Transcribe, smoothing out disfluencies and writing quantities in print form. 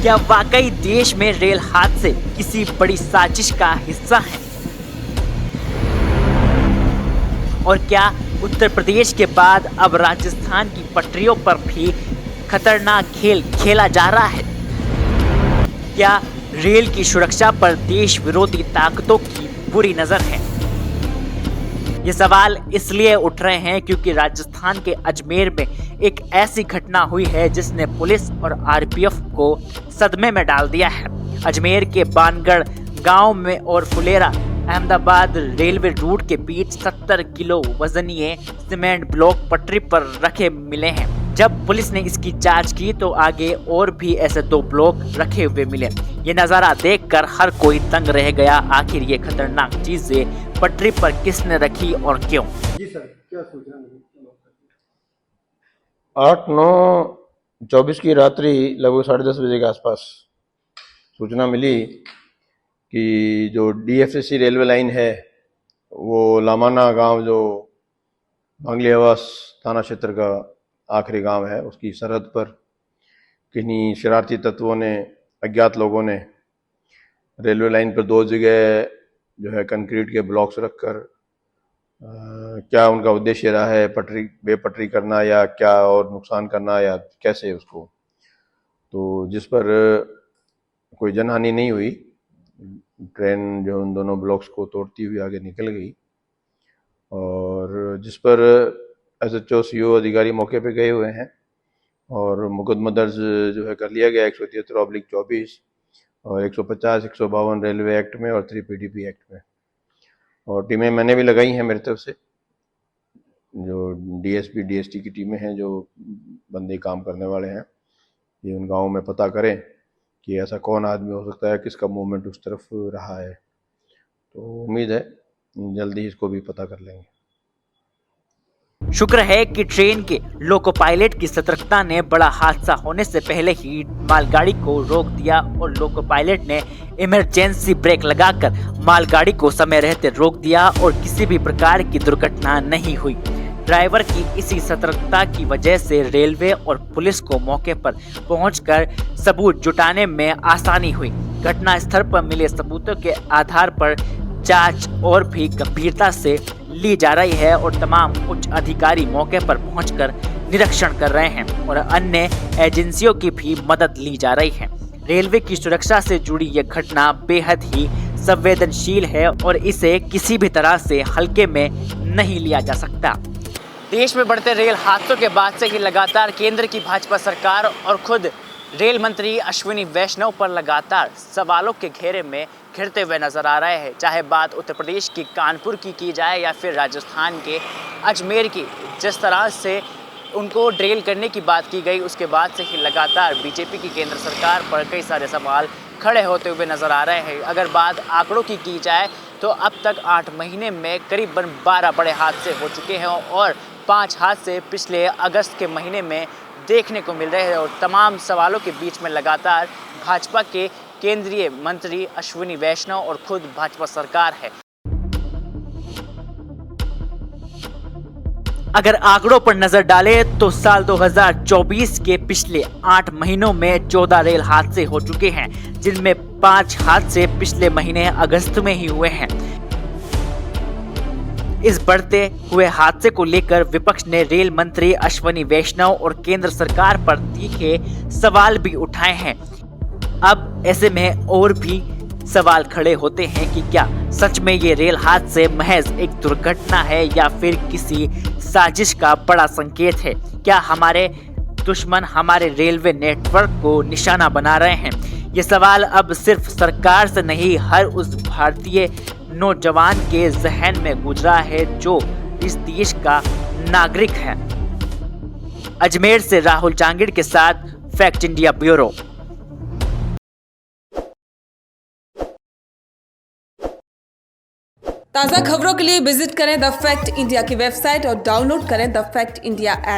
क्या वाकई देश में रेल हादसे किसी बड़ी साजिश का हिस्सा हैं? और क्या उत्तर प्रदेश के बाद अब राजस्थान की पटरियों पर भी खतरनाक खेल खेला जा रहा है? क्या रेल की सुरक्षा पर देश विरोधी ताकतों की बुरी नजर है? ये सवाल इसलिए उठ रहे हैं क्योंकि राजस्थान के अजमेर में एक ऐसी घटना हुई है जिसने पुलिस और आरपीएफ को सदमे में डाल दिया है। अजमेर के बानगढ़ गांव में और फुलेरा अहमदाबाद रेलवे रूट के बीच 70 किलो वजनीय सीमेंट ब्लॉक पटरी पर रखे मिले हैं। जब पुलिस ने इसकी जांच की तो आगे और भी ऐसे 2 ब्लॉक रखे हुए मिले। ये नज़ारा देखकर हर कोई दंग रह गया। आखिर ये खतरनाक चीजें पटरी पर किसने रखी और क्यों? जी सर, क्या सूचना मिली? 8/9/24 की रात्रि लगभग 10:30 बजे के आसपास सूचना मिली कि जो डीएफसीसी रेलवे लाइन है वो लामाना गांव, जो बांगली आवास थाना क्षेत्र का आखिरी गांव है, उसकी सरहद पर किन्हीं शरारती तत्वों ने, अज्ञात लोगों ने रेलवे लाइन पर 2 जगह जो है कंक्रीट के ब्लॉक्स रखकर क्या उनका उद्देश्य रहा है, पटरी बेपटरी करना या क्या और नुकसान करना या कैसे उसको, तो जिस पर कोई जनहानि नहीं हुई। ट्रेन जो उन दोनों ब्लॉक्स को तोड़ती हुई आगे निकल गई और जिस पर एसएचओ सीओ अधिकारी मौके पे गए हुए हैं और मुकदमा दर्ज जो है कर लिया गया 173/24 और 150, 152 रेलवे एक्ट में और 3 PDP एक्ट में। और टीमें मैंने भी लगाई हैं मेरी तरफ से, जो डीएसपी डीएसटी की टीमें हैं, जो बंदे काम करने वाले हैं, ये उन गाँवों में पता करें कि ऐसा कौन आदमी हो सकता है, किसका मूवमेंट उस तरफ रहा है। तो उम्मीद है जल्दी ही इसको भी पता कर लेंगे। शुक्र है कि ट्रेन के लोको पायलट की सतर्कता ने बड़ा हादसा होने से पहले ही मालगाड़ी को रोक दिया और लोको पायलट ने इमरजेंसी ब्रेक लगाकर मालगाड़ी को समय रहते रोक दिया और किसी भी प्रकार की दुर्घटना नहीं हुई। ड्राइवर की इसी सतर्कता की वजह से रेलवे और पुलिस को मौके पर पहुंचकर सबूत जुटाने में आसानी हुई। घटना स्थल पर मिले सबूतों के आधार पर जांच और भी गंभीरता से ली जा रही है और तमाम उच्च अधिकारी मौके पर पहुंचकर निरीक्षण कर रहे हैं और अन्य एजेंसियों की भी मदद ली जा रही है। रेलवे की सुरक्षा से जुड़ी यह घटना बेहद ही संवेदनशील है और इसे किसी भी तरह से हल्के में नहीं लिया जा सकता। देश में बढ़ते रेल हादसों के बाद से ही लगातार केंद्र की भाजपा सरकार और खुद रेल मंत्री अश्विनी वैष्णव पर लगातार सवालों के घेरे में घिरते हुए नजर आ रहे हैं। चाहे बात उत्तर प्रदेश की कानपुर की जाए या फिर राजस्थान के अजमेर की, जिस तरह से उनको ड्रिल करने की बात की गई उसके बाद से ही लगातार बीजेपी की केंद्र सरकार पर कई सारे सवाल खड़े होते हुए नजर आ रहे हैं। अगर बात आंकड़ों की जाए तो अब तक 8 महीने में करीबन 12 बड़े हादसे हो चुके हैं और 5 हादसे पिछले अगस्त के महीने में देखने को मिल रहे हैं और तमाम सवालों के बीच में लगातार भाजपा के केंद्रीय मंत्री अश्विनी वैष्णव और खुद भाजपा सरकार है। अगर आंकड़ों पर नजर डालें तो साल 2024 के पिछले 8 महीनों में 14 रेल हादसे हो चुके हैं, जिनमें 5 हादसे पिछले महीने अगस्त में ही हुए हैं। इस बढ़ते हुए हादसे को लेकर विपक्ष ने रेल मंत्री अश्विनी वैष्णव और केंद्र सरकार पर तीखे सवाल भी उठाए हैं। अब ऐसे में और भी सवाल खड़े होते हैं कि क्या सच में ये रेल हादसे महज एक दुर्घटना है या फिर किसी साजिश का बड़ा संकेत है? क्या हमारे दुश्मन हमारे रेलवे नेटवर्क को निशाना बना रहे हैं? ये सवाल अब सिर्फ सरकार से नहीं, हर उस भारतीय नौजवान के जहन में गुजरा है जो इस देश का नागरिक है। अजमेर से राहुल जांगिड़ के साथ फैक्ट इंडिया ब्यूरो। ताज़ा खबरों के लिए विजिट करें द फैक्ट इंडिया की वेबसाइट और डाउनलोड करें द फैक्ट इंडिया ऐप।